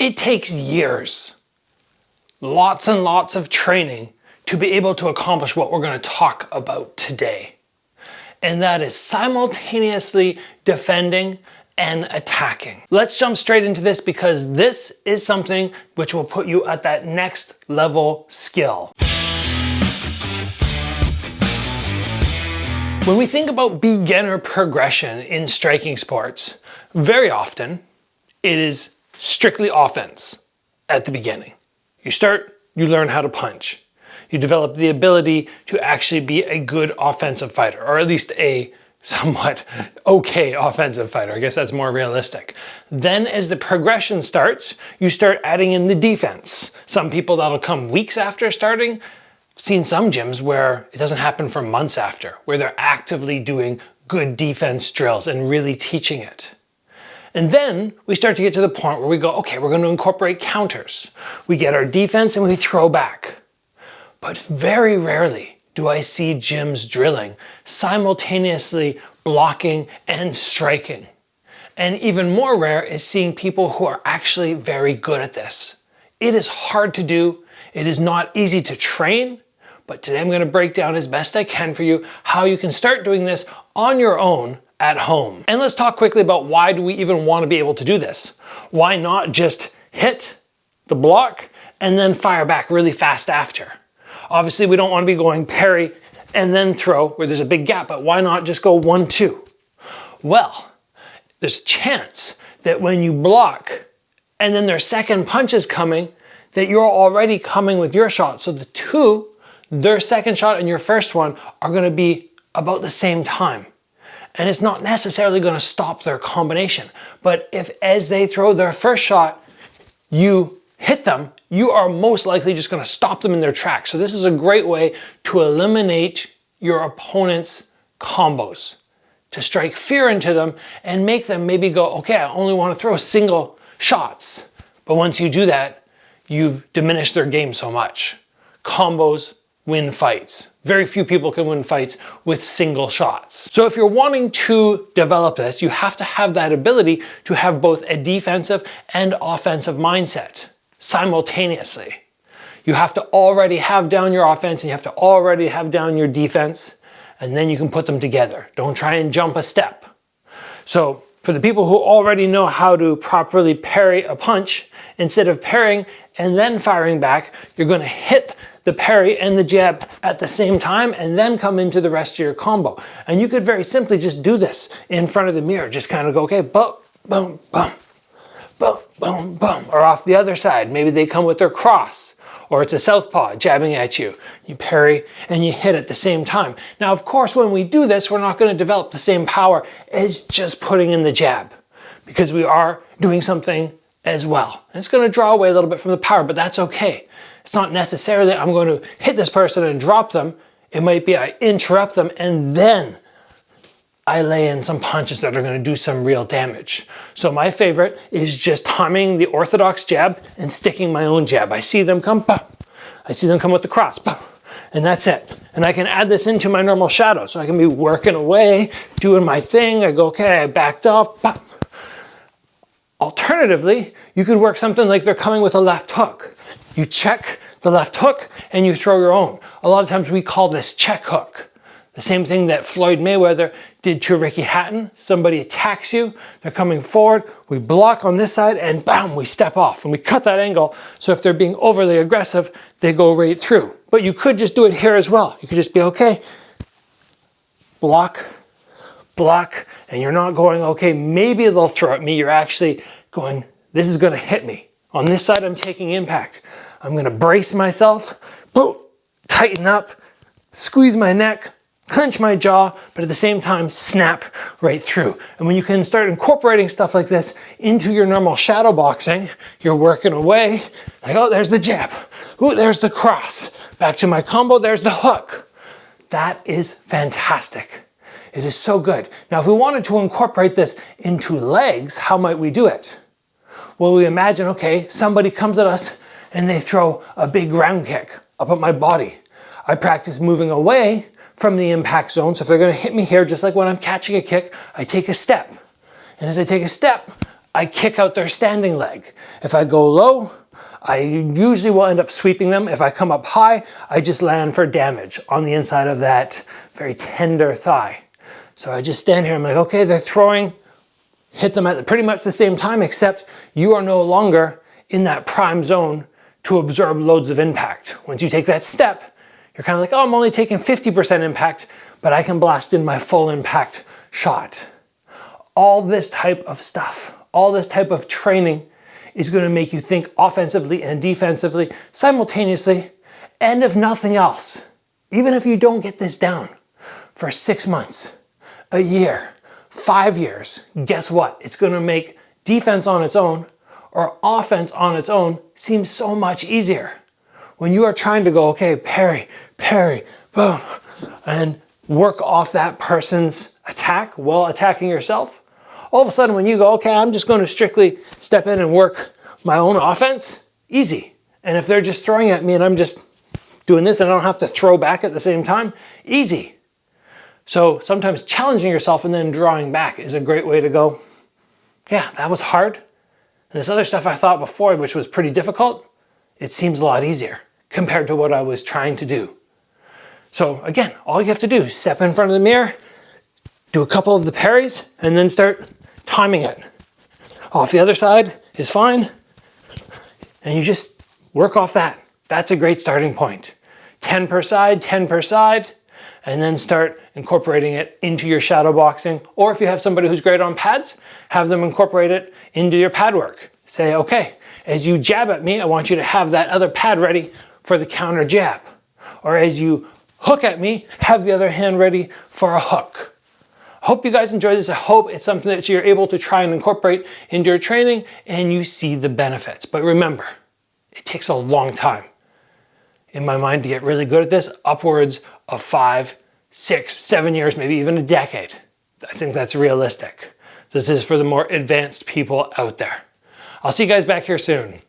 It takes years, lots and lots of training to be able to accomplish what we're going to talk about today. And that is simultaneously defending and attacking. Let's jump straight into this because this is something which will put you at that next level skill. When we think about beginner progression in striking sports, very often it is strictly offense at the beginning. You start, you learn how to punch. You develop the ability to actually be a good offensive fighter, or at least a somewhat okay offensive fighter. I guess that's more realistic. Then as the progression starts, you start adding in the defense. Some people that'll come weeks after starting. I've seen some gyms where it doesn't happen for months after, where they're actively doing good defense drills and really teaching it. And then we start to get to the point where we go, okay, we're going to incorporate counters. We get our defense and we throw back. But very rarely do I see gyms drilling simultaneously blocking and striking. And even more rare is seeing people who are actually very good at this. It is hard to do. It is not easy to train, but today I'm going to break down as best I can for you how you can start doing this on your own at home. And let's talk quickly about why do we even want to be able to do this? Why not just hit the block and then fire back really fast after? Obviously, we don't want to be going parry and then throw where there's a big gap, but why not just go 1-2? Well, there's a chance that when you block and then their second punch is coming, that you're already coming with your shot. So the two, their second shot and your first one are going to be about the same time. And it's not necessarily going to stop their combination. But if as they throw their first shot, you hit them, you are most likely just going to stop them in their tracks. So this is a great way to eliminate your opponent's combos, to strike fear into them and make them maybe go, okay, I only want to throw single shots. But once you do that, you've diminished their game so much. Combos win fights. Very few people can win fights with single shots. So if you're wanting to develop this, you have to have that ability to have both a defensive and offensive mindset simultaneously. You have to already have down your offense and you have to already have down your defense, and then you can put them together. Don't try and jump a step. So for the people who already know how to properly parry a punch, instead of parrying and then firing back, you're going to hit the parry and the jab at the same time and then come into the rest of your combo. And you could very simply just do this in front of the mirror. Just kind of go, okay, boom, boom, boom. Boom, boom, boom, or off the other side. Maybe they come with their cross, or it's a southpaw jabbing at you. You parry and you hit at the same time. Now, of course, when we do this, we're not going to develop the same power as just putting in the jab, because we are doing something as well. And it's going to draw away a little bit from the power, but that's okay. It's not necessarily I'm going to hit this person and drop them. It might be I interrupt them and then I lay in some punches that are going to do some real damage. So my favorite is just timing the orthodox jab and sticking my own jab. I see them come, bah. I see them come with the cross, bah. And that's it. And I can add this into my normal shadow. So I can be working away, doing my thing. I go, okay, I backed off, bah. Alternatively, you could work something like they're coming with a left hook. You check the left hook and you throw your own. A lot of times we call this check hook. The same thing that Floyd Mayweather did to Ricky Hatton. Somebody attacks you, they're coming forward, we block on this side and bam, we step off and we cut that angle. So if they're being overly aggressive, they go right through. But you could just do it here as well. You could just be okay, block, block, and you're not going, okay, maybe they'll throw at me. You're actually going, this is going to hit me. On this side, I'm taking impact. I'm going to brace myself, boom, tighten up, squeeze my neck, clench my jaw, but at the same time, snap right through. And when you can start incorporating stuff like this into your normal shadow boxing, you're working away, like, oh, there's the jab. Ooh, there's the cross. Back to my combo, there's the hook. That is fantastic. It is so good. Now, if we wanted to incorporate this into legs, how might we do it? Well, we imagine, okay, somebody comes at us and they throw a big round kick up at my body. I practice moving away from the impact zone. So if they're going to hit me here, just like when I'm catching a kick, I take a step. And as I take a step, I kick out their standing leg. If I go low, I usually will end up sweeping them. If I come up high, I just land for damage on the inside of that very tender thigh. So I just stand here, I'm like, okay, they're throwing, hit them at pretty much the same time, except you are no longer in that prime zone to absorb loads of impact. Once you take that step, you're kind of like, oh, I'm only taking 50% impact, but I can blast in my full impact shot. All this type of stuff, all this type of training is going to make you think offensively and defensively simultaneously, and if nothing else, even if you don't get this down for 6 months, a year, 5 years, guess what? It's going to make defense on its own or offense on its own seem so much easier. When you are trying to go, okay, parry, parry, boom, and work off that person's attack while attacking yourself, all of a sudden when you go, okay, I'm just going to strictly step in and work my own offense, easy. And if they're just throwing at me and I'm just doing this and I don't have to throw back at the same time, easy. So sometimes challenging yourself and then drawing back is a great way to go, yeah, that was hard. And this other stuff I thought before, which was pretty difficult, it seems a lot easier compared to what I was trying to do. So again, all you have to do is step in front of the mirror, do a couple of the parries, and then start timing it. Off the other side is fine. And you just work off that. That's a great starting point. 10 per side, 10 per side, and then start incorporating it into your shadow boxing. Or if you have somebody who's great on pads, have them incorporate it into your pad work. Say, okay, as you jab at me, I want you to have that other pad ready for the counter jab. Or as you hook at me, have the other hand ready for a hook. I hope you guys enjoyed this. I hope it's something that you're able to try and incorporate into your training and you see the benefits. But remember, it takes a long time, in my mind, to get really good at this, upwards of 5, 6, 7 years, maybe even a decade. I think that's realistic. This is for the more advanced people out there. I'll see you guys back here soon.